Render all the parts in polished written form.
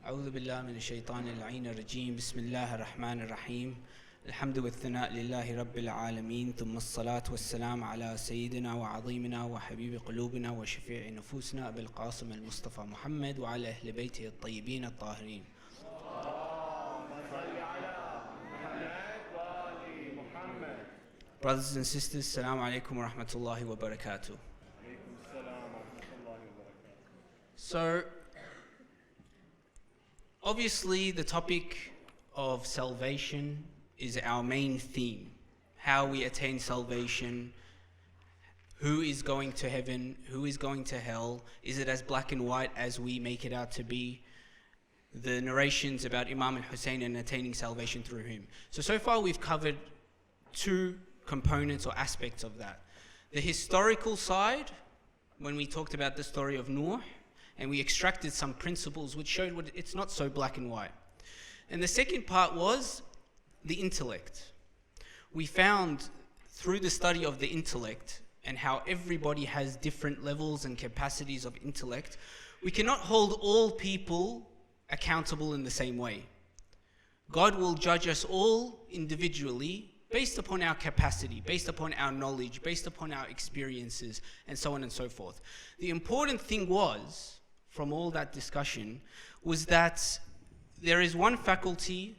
أعوذ بالله من الشيطان اللعين الرجيم بسم الله الرحمن الرحيم الحمد والثناء لله رب العالمين ثم الصلاة والسلام على سيدنا وعظيمنا وحبيب قلوبنا وشفيع نفوسنا أبي القاسم المصطفى محمد وعلى أهل بيته الطيبين الطاهرين. Brothers and sisters, Assalamu alaikum wa rahmatullahi wa barakatuh. So, obviously the topic of salvation is our main theme. How we attain salvation, who is going to heaven, who is going to hell, is it as black and white as we make it out to be? The narrations about Imam al-Hussein and attaining salvation through him. So far we've covered two components or aspects of that. The historical side, when we talked about the story of Nuh, and we extracted some principles which showed it's not so black and white. And the second part was the intellect. We found through the study of the intellect and how everybody has different levels and capacities of intellect, we cannot hold all people accountable in the same way. God will judge us all individually based upon our capacity, based upon our knowledge, based upon our experiences, and so on and so forth. The important thing was, from all that discussion, was that there is one faculty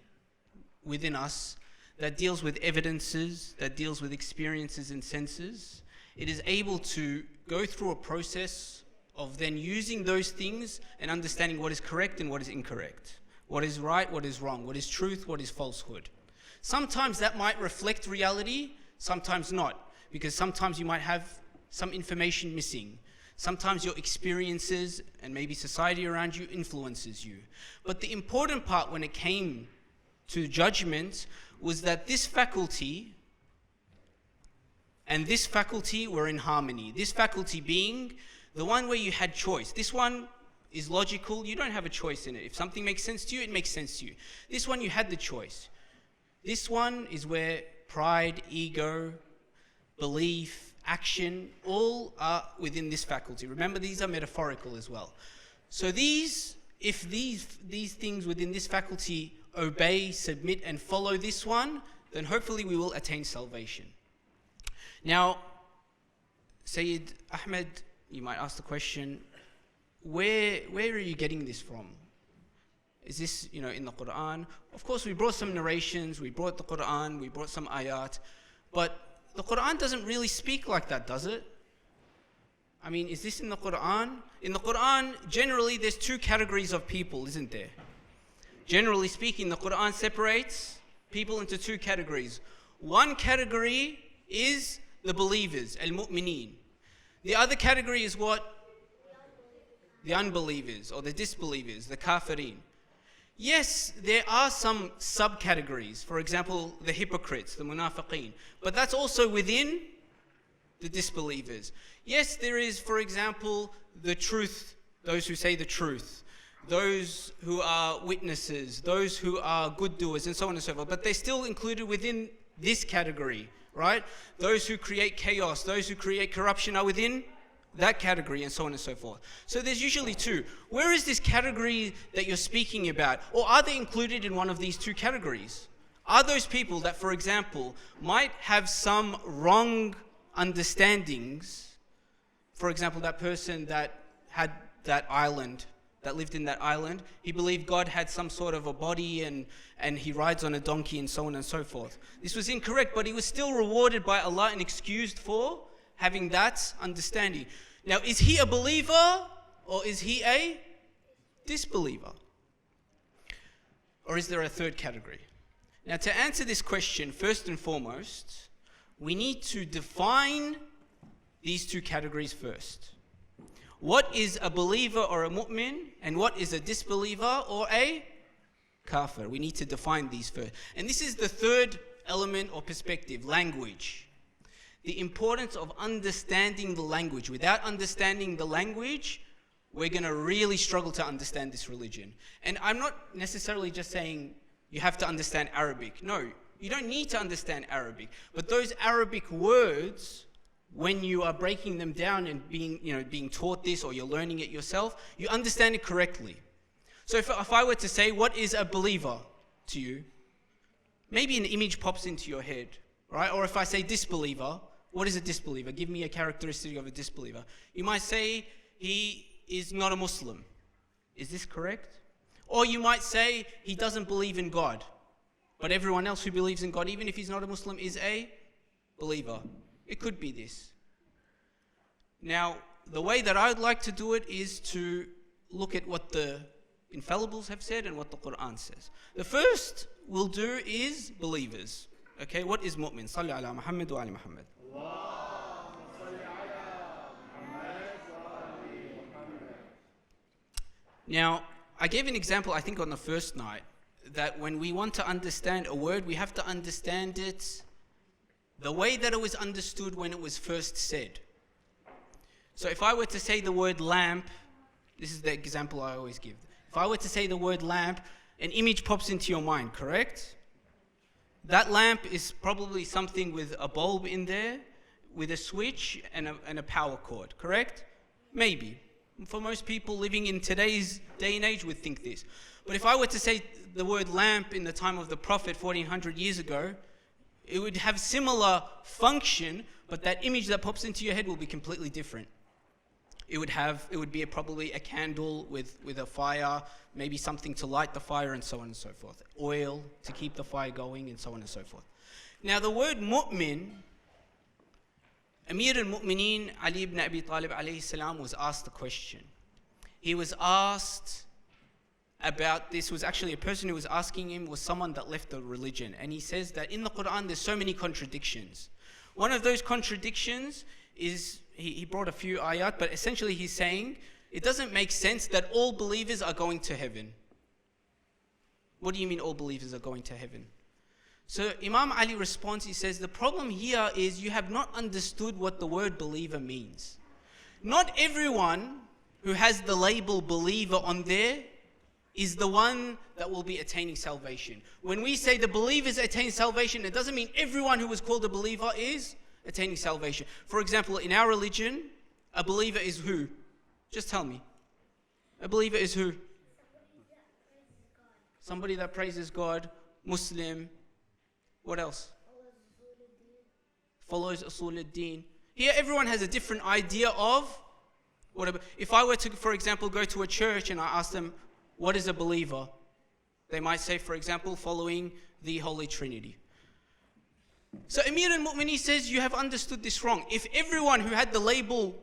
within us that deals with evidences, that deals with experiences and senses. It is able to go through a process of then using those things and understanding what is correct and what is incorrect, what is right, what is wrong, what is truth, what is falsehood. Sometimes that might reflect reality, sometimes not, because sometimes you might have some information missing. Sometimes your experiences and maybe society around you influences you. But the important part when it came to judgment was that this faculty and this faculty were in harmony. This faculty being the one where you had choice. This one is logical, you don't have a choice in it. If something makes sense to you, it makes sense to you. This one you had the choice. This one is where pride, ego, belief, action, all are within this faculty. Remember, these are metaphorical as well. So if these things within this faculty obey, submit, and follow this one, then hopefully we will attain salvation. Now, Sayyid Ahmad, you might ask the question, where are you getting this from? Is this, in the Quran? Of course, we brought some narrations, we brought the Quran, we brought some ayat, but the Quran doesn't really speak like that, does it? I mean, is this in the Quran? In the Quran, generally, there's two categories of people, isn't there? Generally speaking, the Quran separates people into two categories. One category is the believers, al-mu'mineen. The other category is what? The unbelievers or the disbelievers, the kafirin. Yes, there are some subcategories. For example, the hypocrites, the munafiqeen. But that's also within the disbelievers. Yes, there is, for example, the truth, those who say the truth, those who are witnesses, those who are good doers, and so on and so forth. But they're still included within this category, right? Those who create chaos, those who create corruption are within that category, and so on and so forth. So there's usually two. Where is this category that you're speaking about? Or are they included in one of these two categories? Are those people that, for example, might have some wrong understandings? For example, that person that had that island, that lived in that island, he believed God had some sort of a body and he rides on a donkey and so on and so forth. This was incorrect, but he was still rewarded by Allah and excused for having that understanding. Now, is he a believer or is he a disbeliever? Or is there a third category? Now, to answer this question, first and foremost, we need to define these two categories first. What is a believer or a mu'min, and what is a disbeliever or a kafir? We need to define these first. And this is the third element or perspective, language. The importance of understanding the language. Without understanding the language, we're going to really struggle to understand this religion. And I'm not necessarily just saying you have to understand Arabic. No, you don't need to understand Arabic. But those Arabic words, when you are breaking them down and being taught this, or you're learning it yourself, you understand it correctly. So if I were to say, what is a believer to you? Maybe an image pops into your head, right? Or if I say disbeliever, what is a disbeliever? Give me a characteristic of a disbeliever. You might say he is not a Muslim. Is this correct? Or you might say he doesn't believe in God. But everyone else who believes in God, even if he's not a Muslim, is a believer. It could be this. Now, the way that I would like to do it is to look at what the infallibles have said and what the Quran says. The first we'll do is believers. Okay, what is mu'min? Salli ala Muhammad wa ali Muhammad. Now, I gave an example, I think, on the first night, that when we want to understand a word, we have to understand it the way that it was understood when it was first said. So if I were to say the word lamp, this is the example I always give. If I were to say the word lamp, an image pops into your mind, correct? That lamp is probably something with a bulb in there, with a switch and a power cord, correct? Maybe. For most people living in today's day and age would think this. But if I were to say the word lamp in the time of the Prophet 1400 years ago, it would have similar function, but that image that pops into your head will be completely different. It would be probably a candle with a fire, maybe something to light the fire, and so on and so forth. Oil to keep the fire going, and so on and so forth. Now the word mu'min, Amir al-Mu'mineen Ali ibn Abi Talib alayhi salam was asked a question. He was asked about this, was actually a person who was asking him was someone that left the religion. And he says that in the Quran there's so many contradictions. One of those contradictions is, he brought a few ayat, but essentially he's saying, it doesn't make sense that all believers are going to heaven. What do you mean all believers are going to heaven? So Imam Ali responds, he says, the problem here is you have not understood what the word believer means. Not everyone who has the label believer on there is the one that will be attaining salvation. When we say the believers attain salvation, it doesn't mean everyone who was called a believer is attaining salvation. For example, in our religion, a believer is who? Just tell me. A believer is who? Somebody that praises God, Muslim. What else? Follows Usul ad-Din. Here everyone has a different idea of what. If I were to, for example, go to a church and I ask them, what is a believer? They might say, for example, following the Holy Trinity. So Amir al-Mu'mineen says, you have understood this wrong. If everyone who had the label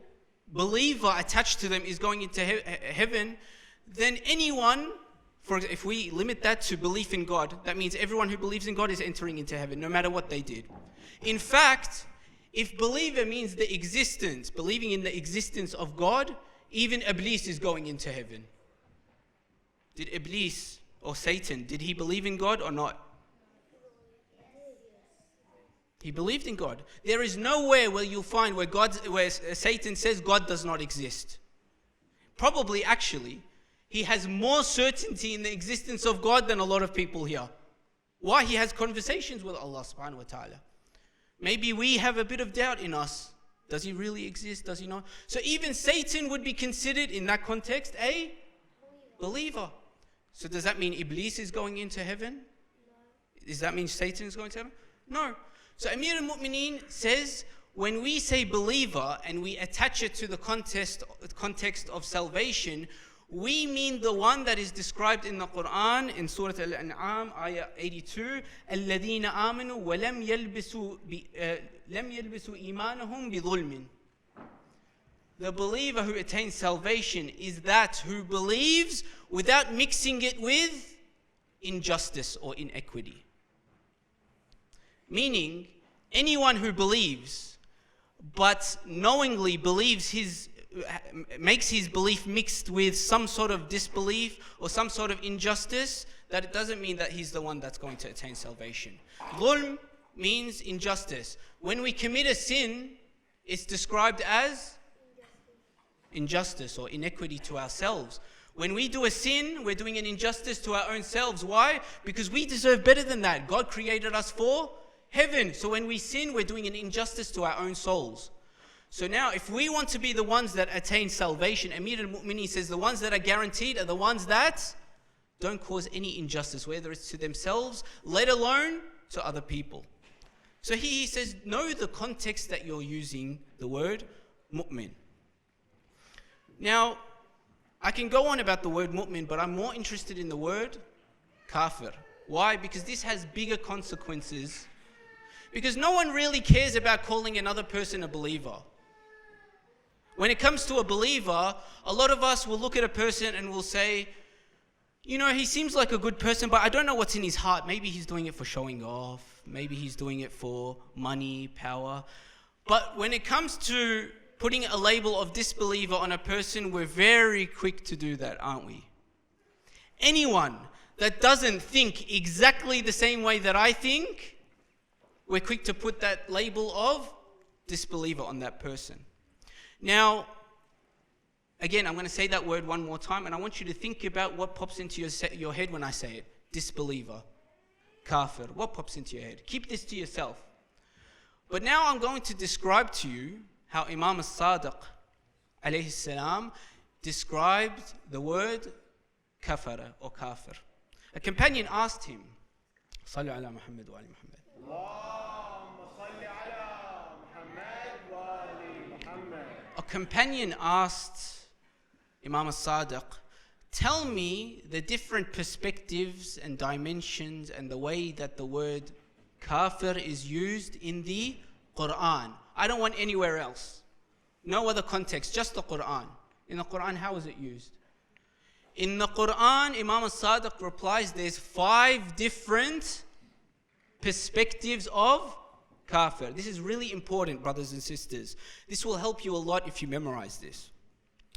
believer attached to them is going into heaven, then anyone, if we limit that to belief in God, that means everyone who believes in God is entering into heaven, no matter what they did. In fact, if believer means the existence, believing in the existence of God, even Iblis is going into heaven. Did Iblis or Satan, did he believe in God or not? He believed in God. There is nowhere where you'll find where Satan says God does not exist. Probably, actually, he has more certainty in the existence of God than a lot of people here. Why? He has conversations with Allah subhanahu wa ta'ala. Maybe we have a bit of doubt in us. Does he really exist? Does he not? So even Satan would be considered in that context a believer. So does that mean Iblis is going into heaven? No. Does that mean Satan is going to heaven? No. So Amir al-Mu'mineen says, when we say believer and we attach it to the context of salvation, we mean the one that is described in the Quran in Surah Al-An'am, ayah 82, الَّذِينَ آمَنُوا وَلَمْ يَلْبِسُوا إِيمَانَهُمْ بِظُلْمٍ. The believer who attains salvation is that who believes without mixing it with injustice or inequity. Meaning, anyone who believes but knowingly makes his belief mixed with some sort of disbelief or some sort of injustice, that it doesn't mean that he's the one that's going to attain salvation. Dhulm means injustice. When we commit a sin, it's described as injustice or inequity to ourselves. When we do a sin, we're doing an injustice to our own selves. Why? Because we deserve better than that. God created us for heaven. So when we sin, we're doing an injustice to our own souls. So now, if we want to be the ones that attain salvation, Amir al-Mu'mineen says the ones that are guaranteed are the ones that don't cause any injustice, whether it's to themselves, let alone to other people. So he says, know the context that you're using the word mu'min. Now, I can go on about the word mu'min, but I'm more interested in the word kafir. Why? Because this has bigger consequences. Because no one really cares about calling another person a believer. When it comes to a believer, a lot of us will look at a person and will say, you know, he seems like a good person, but I don't know what's in his heart. Maybe he's doing it for showing off. Maybe he's doing it for money, power. But when it comes to putting a label of disbeliever on a person, we're very quick to do that, aren't we? Anyone that doesn't think exactly the same way that I think, we're quick to put that label of disbeliever on that person. Now, again, I'm going to say that word one more time, and I want you to think about what pops into your head when I say it. Disbeliever, kafir. What pops into your head? Keep this to yourself. But now I'm going to describe to you how Imam As-Sadiq, alayhi salam, described the word kafara or kafir. A companion asked him, Sallu ala Muhammad wa ali Muhammad. A companion asked Imam As-Sadiq, tell me the different perspectives and dimensions and the way that the word kafir is used in the Quran. I don't want anywhere else. No other context, just the Quran. In the Quran, how is it used? In the Quran, Imam As-Sadiq replies, there's 5 different perspectives of kafir. This is really important, brothers and sisters. This will help you a lot if you memorize this.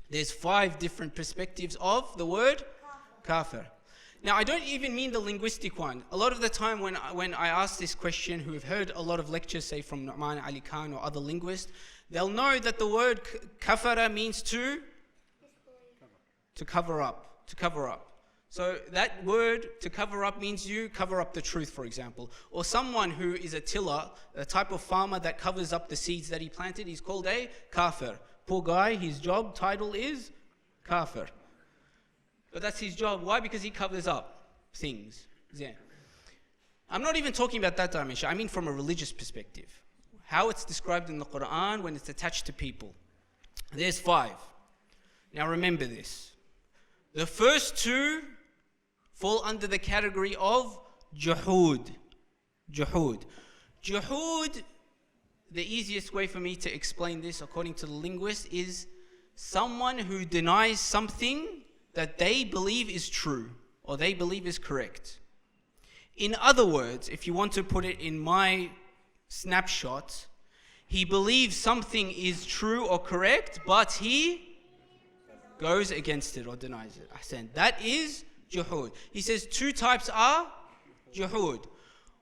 There's 5 different perspectives of the word kafir. Now, I don't even mean the linguistic one. A lot of the time when I ask this question, who have heard a lot of lectures, say from Nu'man Ali Khan or other linguists, they'll know that the word kafara means to cover up, to cover up. So that word, to cover up, means you cover up the truth, for example. Or someone who is a tiller, a type of farmer that covers up the seeds that he planted, he's called a kafir. Poor guy, his job title is kafir. But that's his job. Why? Because he covers up things. Yeah. I'm not even talking about that dimension. I mean from a religious perspective. How it's described in the Quran when it's attached to people. There's 5. Now remember this. The first 2 fall under the category of juhud. Juhud. Juhud, the easiest way for me to explain this according to the linguist, is someone who denies something that they believe is true or they believe is correct. In other words, if you want to put it in my snapshot, he believes something is true or correct, but he goes against it or denies it. Ahsan. That is juhud. He says 2 types are juhud.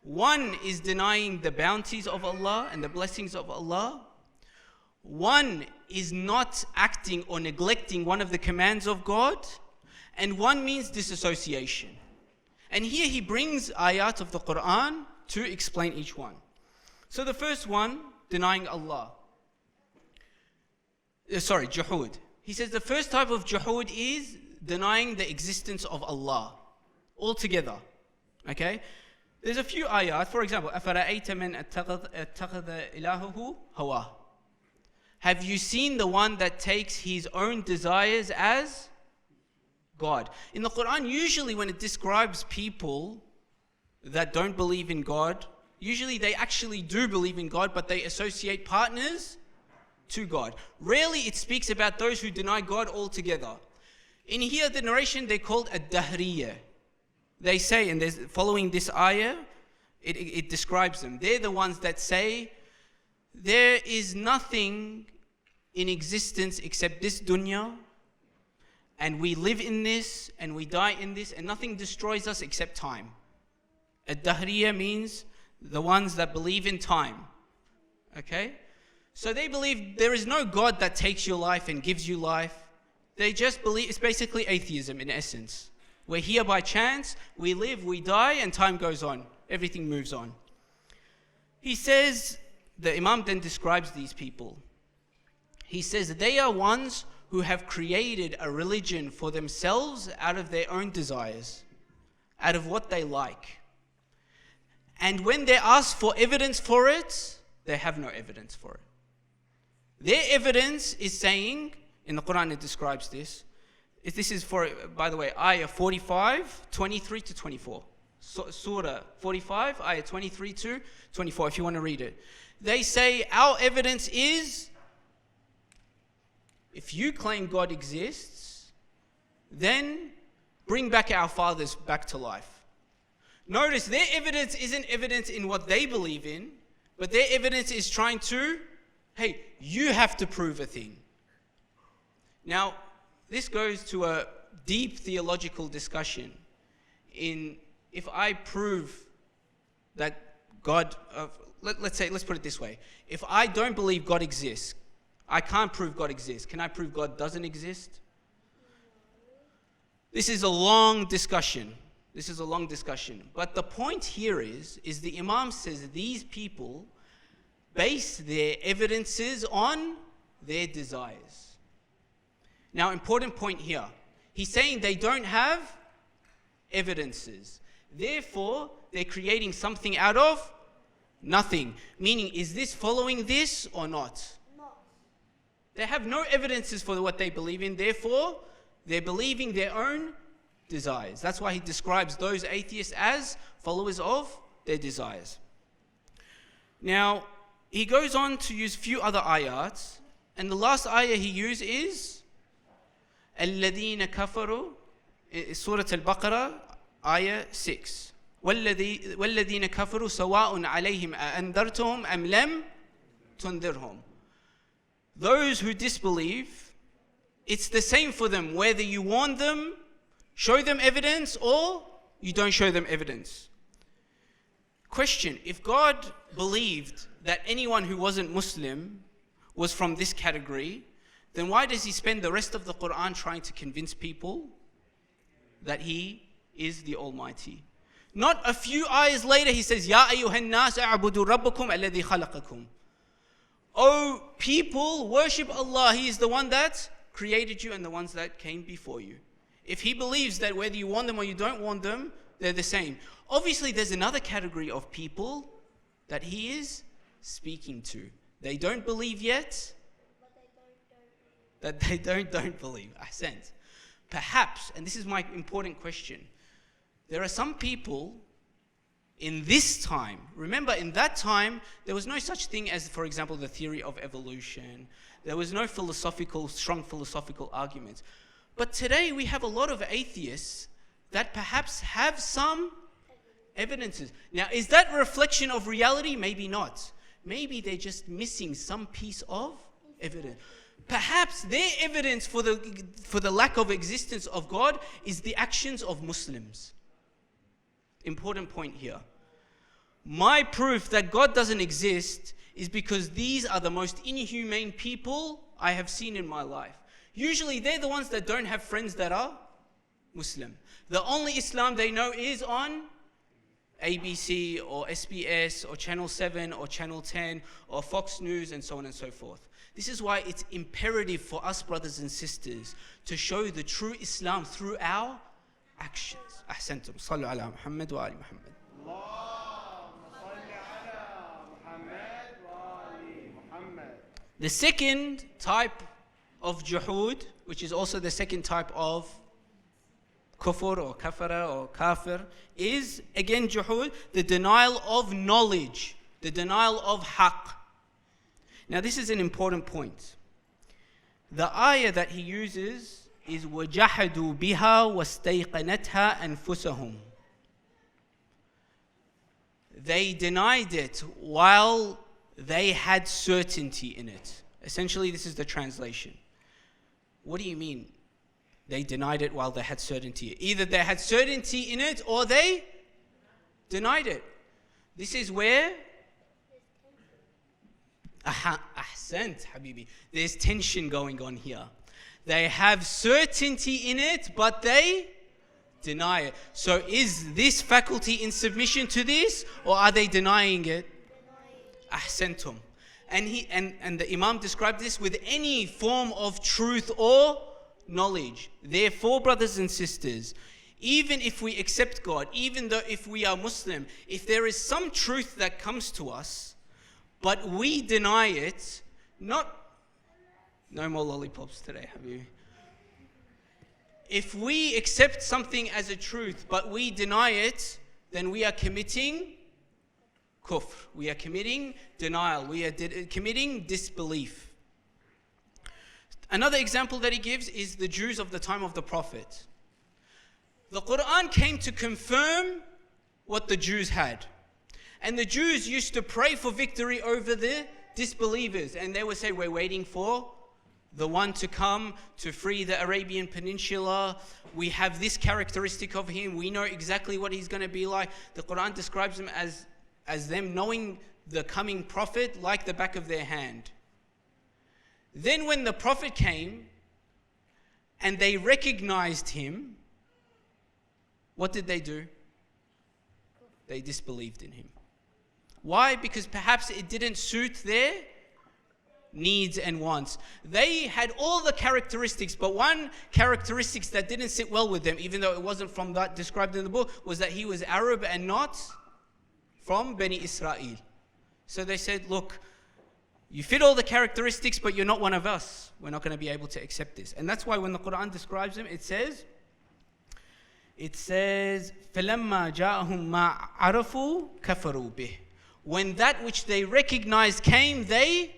One is denying the bounties of Allah and the blessings of Allah. One is not acting or neglecting one of the commands of God. And one means disassociation. And here he brings ayat of the Quran to explain each one. So the first one, denying Allah. Juhud. He says the first type of juhud is denying the existence of Allah altogether. Okay? There's a few ayat. For example, أَفَرَأَيْتَ مَنْ أَتَّخَذَ إِلَهُهُ هَوَاهُ. Have you seen the one that takes his own desires as God? In the Quran, usually when it describes people that don't believe in God, usually they actually do believe in God, but they associate partners to God. Rarely it speaks about those who deny God altogether. In here, the narration, they're called ad-dahriyah. They say, and there's, following this ayah, it describes them. They're the ones that say, there is nothing in existence except this dunya, and we live in this, and we die in this, and nothing destroys us except time. Ad-dahriyah means the ones that believe in time. Okay? So they believe there is no God that takes your life and gives you life. They just believe, it's basically atheism in essence. We're here by chance, we live, we die, and time goes on. Everything moves on. He says, the Imam then describes these people. He says they are ones who have created a religion for themselves out of their own desires. out of what they like. And when they ask for evidence for it, they have no evidence for it. Their evidence is saying, in the Quran it describes this, this is for, by the way, ayah 45, 23 to 24. Surah 45, ayah 23 to 24, if you want to read it. They say, our evidence is, if you claim God exists, then bring back our fathers back to life. Notice their evidence isn't evidence in what they believe in, but their evidence is trying to, hey, you have to prove a thing. Now, this goes to a deep theological discussion in, if I prove that God, let's put it this way. If I don't believe God exists, I can't prove God exists. Can I prove God doesn't exist? This is a long discussion. But the point here is the Imam says these people base their evidences on their desires. Now, important point here. He's saying they don't have evidences. Therefore, they're creating something out of nothing. Meaning, is this following this or not? No. They have no evidences for what they believe in. Therefore, they're believing their own desires. That's why he describes those atheists as followers of their desires. Now, he goes on to use a few other ayats. And the last ayah he used is الَّذِينَ كَفَرُوا, Surah Al-Baqarah, ayah 6. وَالَّذِينَ كَفَرُوا سَوَاءٌ عَلَيْهِمْ أَأَنذَرْتُهُمْ أَمْ لَمْ تُنذِرْهُمْ. Those who disbelieve, it's the same for them whether you warn them, show them evidence, or you don't show them evidence. Question: if God believed that anyone who wasn't Muslim was from this category, then why does he spend the rest of the Quran trying to convince people that he is the Almighty? Not a few ayahs later he says, Ya ayyuhan nas a'budu rabbakum alladhi khalaqakum. Oh people, worship Allah. He is the one that created you and the ones that came before you. If he believes that whether you want them or you don't want them, they're the same. Obviously there's another category of people that he is speaking to. They don't believe yet, that they don't believe. Ahsant. Perhaps, and this is my important question, there are some people in this time, remember in that time, there was no such thing as, for example, the theory of evolution. There was no strong philosophical arguments. But today we have a lot of atheists that perhaps have some evidences. Now, is that a reflection of reality? Maybe not. Maybe they're just missing some piece of evidence. Perhaps their evidence for the lack of existence of God is the actions of Muslims. Important point here. My proof that God doesn't exist is because these are the most inhumane people I have seen in my life. Usually they're the ones that don't have friends that are Muslim. The only Islam they know is on ABC or SBS or Channel 7 or Channel 10 or Fox News and so on and so forth. This is why it's imperative for us, brothers and sisters, to show the true Islam through our actions. Ahsantum. Sallu ala Muhammad wa ali Muhammad. The second type of juhud, which is also the second type of kufr or kafara or kafir, is again juhud, the denial of knowledge, the denial of haqq. Now this is an important point. The ayah that he uses is وَجَحَدُوا بِهَا وَاسْتَيْقَنَتْهَا أَنفُسَهُمْ. They denied it while they had certainty in it. Essentially, this is the translation. What do you mean? They denied it while they had certainty. Either they had certainty in it or they denied it. This is where Ahsant, Habibi. There's tension going on here. They have certainty in it, but they deny it. So is this faculty in submission to this, or are they denying it? Ahsantum. And the Imam described this with any form of truth or knowledge. Therefore, brothers and sisters, even if we accept God, even though if we are Muslim, if there is some truth that comes to us, but we deny it, no more lollipops today, have you? If we accept something as a truth, but we deny it, then we are committing kufr. We are committing denial. We are committing disbelief. Another example that he gives is the Jews of the time of the Prophet. The Quran came to confirm what the Jews had. And the Jews used to pray for victory over the disbelievers. And they would say, we're waiting for the one to come to free the Arabian Peninsula. We have this characteristic of him. We know exactly what he's going to be like. The Quran describes him as them knowing the coming prophet like the back of their hand. Then when the prophet came and they recognized him, what did they do? They disbelieved in him. Why? Because perhaps it didn't suit their needs and wants. They had all the characteristics, but one characteristic that didn't sit well with them, even though it wasn't from that described in the book, was that he was Arab and not from Bani Israel. So they said, look, you fit all the characteristics, but you're not one of us. We're not going to be able to accept this. And that's why when the Quran describes him, it says, فَلَمَّا جَاءَهُمْ مَا عَرَفُوا كَفَرُوا بِهِ. When that which they recognized came, they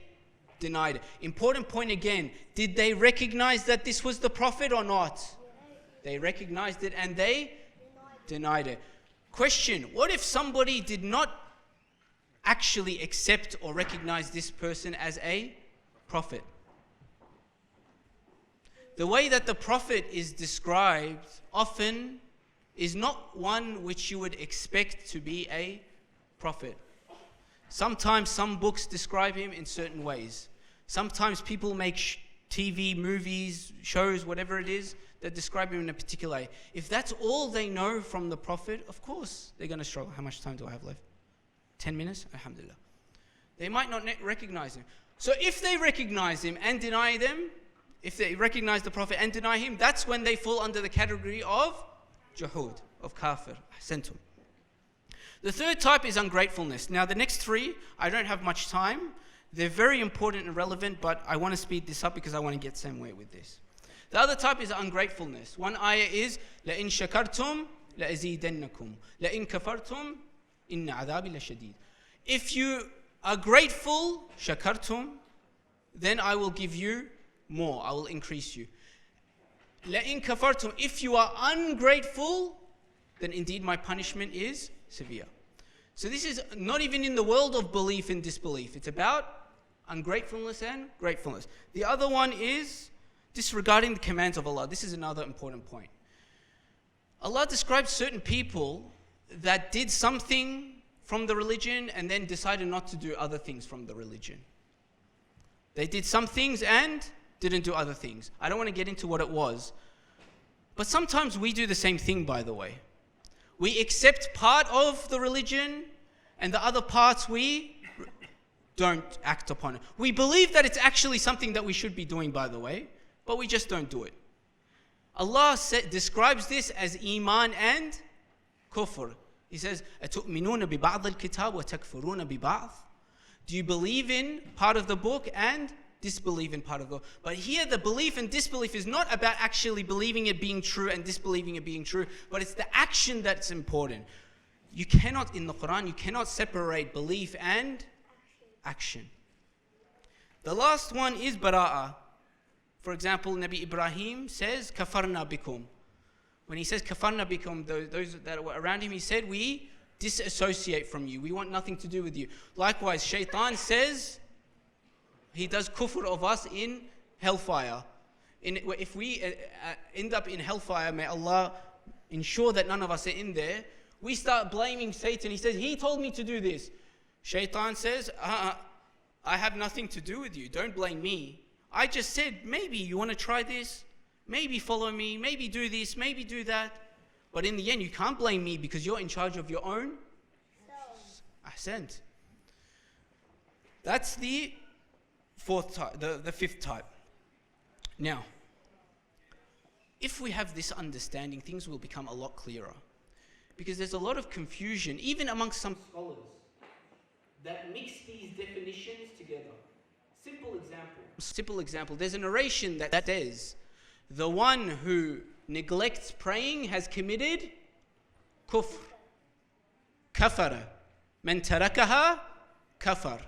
denied it. Important point again. Did they recognize that this was the prophet or not? They recognized it and they denied it. Question, what if somebody did not actually accept or recognize this person as a prophet? The way that the prophet is described often is not one which you would expect to be a prophet. Sometimes some books describe him in certain ways. Sometimes people make TV, movies, shows, whatever it is, that describe him in a particular way. If that's all they know from the prophet, of course they're going to struggle. How much time do I have left? 10 minutes? Alhamdulillah. They might not recognize him. So if they recognize him and deny them, if they recognize the prophet and deny him, that's when they fall under the category of juhud, of kafir. Ahsantum. The third type is ungratefulness. Now the next three, I don't have much time. They're very important and relevant, but I want to speed this up because I want to get somewhere with this. The other type is ungratefulness. One ayah is, لَإِن شَكَرْتُمْ لَأَزِيدَنَّكُمْ لَإِن كَفَرْتُمْ إِنَّ عَذَابِ لَشَدِيدٌ. If you are grateful, shakartum, then I will give you more. I will increase you. لَإِن كَفَرْتُمْ. If you are ungrateful, then indeed my punishment is severe. So this is not even in the world of belief and disbelief. It's about ungratefulness and gratefulness. The other one is disregarding the commands of Allah. This is another important point. Allah describes certain people that did something from the religion and then decided not to do other things from the religion. They did some things and didn't do other things. I don't want to get into what it was. But sometimes we do the same thing, by the way. We accept part of the religion and the other parts we don't act upon it. We believe that it's actually something that we should be doing, by the way, but we just don't do it. Allah describes this as iman and kufr. He says, أَتُؤْمِنُونَ بِبَعْضِ الْكِتَابِ وَتَكْفُرُونَ بِبَعْضِ. Do you believe in part of the book and disbelieve in part of the book? But here the belief and disbelief is not about actually believing it being true and disbelieving it being true, but it's the action that's important. You cannot, in the Quran, you cannot separate belief and action. The last one is bara'ah. For example, Nabi Ibrahim says, kafarna bikum. When he says kafarna bikum, those that were around him, he said, we disassociate from you. We want nothing to do with you. Likewise, shaitan says, he does kufr of us in hellfire. If we end up in hellfire, may Allah ensure that none of us are in there, we start blaming Satan. He says, he told me to do this. Shaitan says, I have nothing to do with you. Don't blame me. I just said, maybe you want to try this, maybe follow me, maybe do this, maybe do that. But in the end, you can't blame me because you're in charge of your own ahsant. That's the fourth type, the fifth type. Now, if we have this understanding, things will become a lot clearer. Because there's a lot of confusion, even amongst some scholars, that mix these definitions together. Simple example. There's a narration that says, the one who neglects praying has committed kufr. Kafara. Man tarakaha kafar.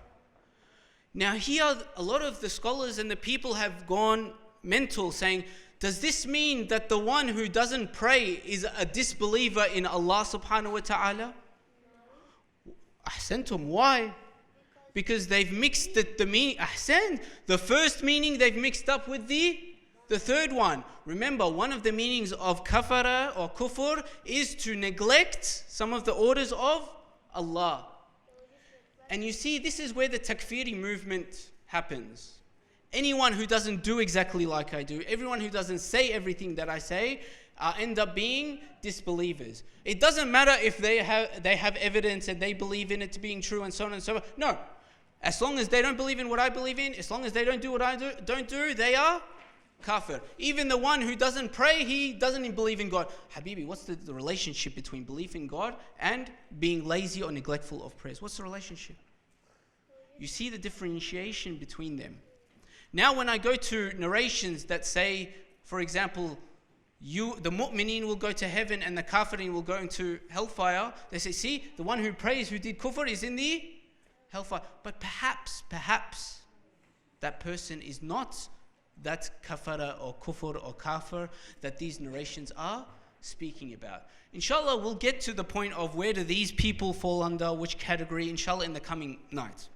Now here, a lot of the scholars and the people have gone mental, saying, does this mean that the one who doesn't pray is a disbeliever in Allah subhanahu wa ta'ala? Ahsantum. Why? Because they've mixed the meaning. Ahsan. The first meaning they've mixed up with the third one. Remember, one of the meanings of kafara or kufr is to neglect some of the orders of Allah. And you see, this is where the takfiri movement happens. Anyone who doesn't do exactly like I do, everyone who doesn't say everything that I say, end up being disbelievers. It doesn't matter if they have evidence and they believe in it being true and so on and so forth. No. As long as they don't believe in what I believe in, as long as they don't do what I don't do, they are kafir. Even the one who doesn't pray, he doesn't even believe in God. Habibi, what's the relationship between belief in God and being lazy or neglectful of prayers? What's the relationship? You see the differentiation between them. Now when I go to narrations that say, for example, the mu'mineen will go to heaven and the kafirin will go into hellfire, they say, see, the one who prays, who did kufr, is in the hellfire. But perhaps that person is not that kafara or kufr or kafir that these narrations are speaking about. Inshallah, we'll get to the point of where do these people fall under, which category, inshallah, in the coming night.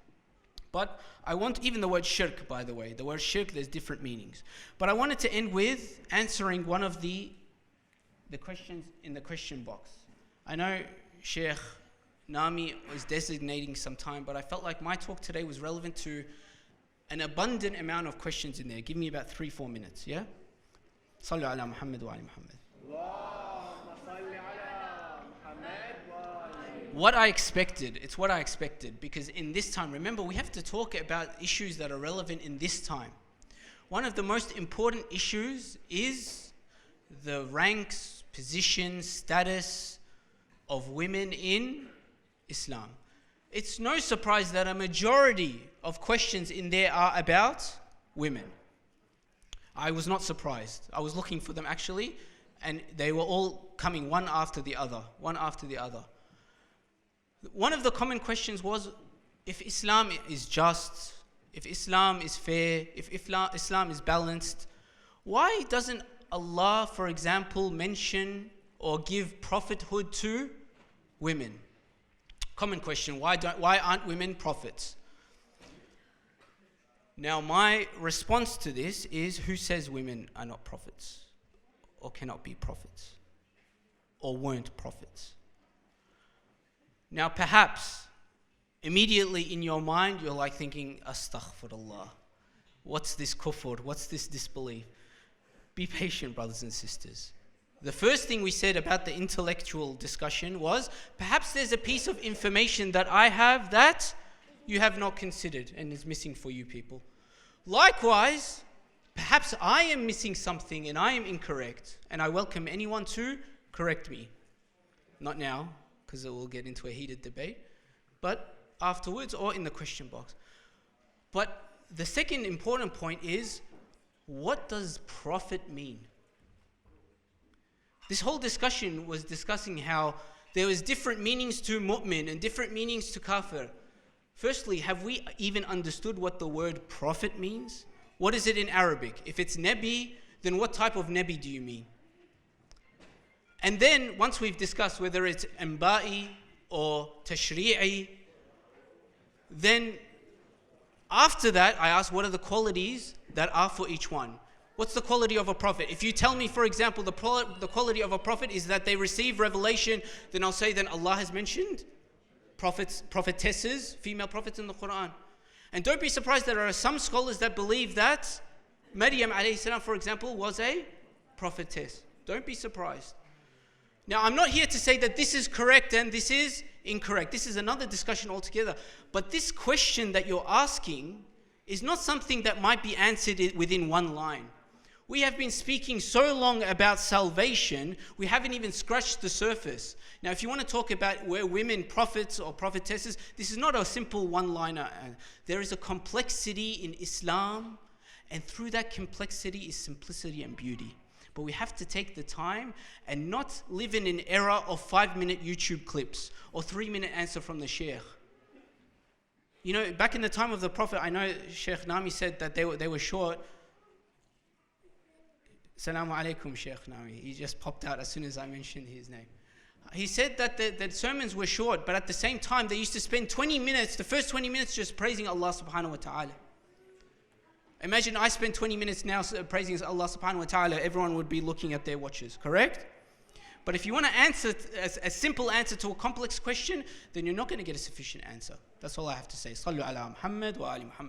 But I want, even the word shirk, by the way, the word shirk, there's different meanings. But I wanted to end with answering one of the questions in the question box. I know Sheikh Nami was designating some time, but I felt like my talk today was relevant to an abundant amount of questions in there. Give me about 3-4 minutes, yeah? Sallu ala Muhammad wa ali Muhammad. What I expected, it's what I expected, because in this time, remember, we have to talk about issues that are relevant in this time. One of the most important issues is the ranks, position, status of women in Islam. It's no surprise that a majority of questions in there are about women. I was not surprised. I was looking for them actually, and they were all coming one after the other. One of the common questions was, if Islam is just, if Islam is fair, if Islam is balanced, why doesn't Allah, for example, mention or give prophethood to women? Common question, why aren't women prophets? Now my response to this is, who says women are not prophets or cannot be prophets or weren't prophets? Now perhaps immediately in your mind you're like thinking, astaghfirullah, what's this kufr, what's this disbelief? Be patient, brothers and sisters. The first thing we said about the intellectual discussion was, perhaps there's a piece of information that I have that you have not considered and is missing for you people. Likewise, perhaps I am missing something and I am incorrect, and I welcome anyone to correct me. Not now, because it will get into a heated debate, but afterwards or in the question box. But the second important point is, what does prophet mean? This whole discussion was discussing how there was different meanings to mu'min and different meanings to kafir. Firstly, have we even understood what the word prophet means? What is it in Arabic? If it's nabi, then what type of nabi do you mean? And then, once we've discussed whether it's anba'i or tashri'i, then after that, I ask, what are the qualities that are for each one? What's the quality of a prophet? If you tell me, for example, the quality of a prophet is that they receive revelation, then I'll say, then Allah has mentioned prophets, prophetesses, female prophets in the Quran. And don't be surprised, there are some scholars that believe that Maryam alayhi salam, for example, was a prophetess. Don't be surprised. Now, I'm not here to say that this is correct and this is incorrect. This is another discussion altogether. But this question that you're asking is not something that might be answered within one line. We have been speaking so long about salvation, we haven't even scratched the surface. Now, if you want to talk about where women prophets or prophetesses, this is not a simple one-liner. There is a complexity in Islam, and through that complexity is simplicity and beauty. But we have to take the time and not live in an era of 5-minute YouTube clips or 3-minute answer from the Sheikh. You know, back in the time of the Prophet, I know Sheikh Nami said that they were short. Assalamu alaikum, Sheikh Nami. He just popped out as soon as I mentioned his name. He said that the sermons were short, but at the same time, they used to spend 20 minutes, the first 20 minutes, just praising Allah subhanahu wa ta'ala. Imagine I spend 20 minutes now praising Allah subhanahu wa ta'ala, everyone would be looking at their watches, correct? But if you want to answer a simple answer to a complex question, then you're not going to get a sufficient answer. That's all I have to say. Sallu ala Muhammad wa ali Muhammad.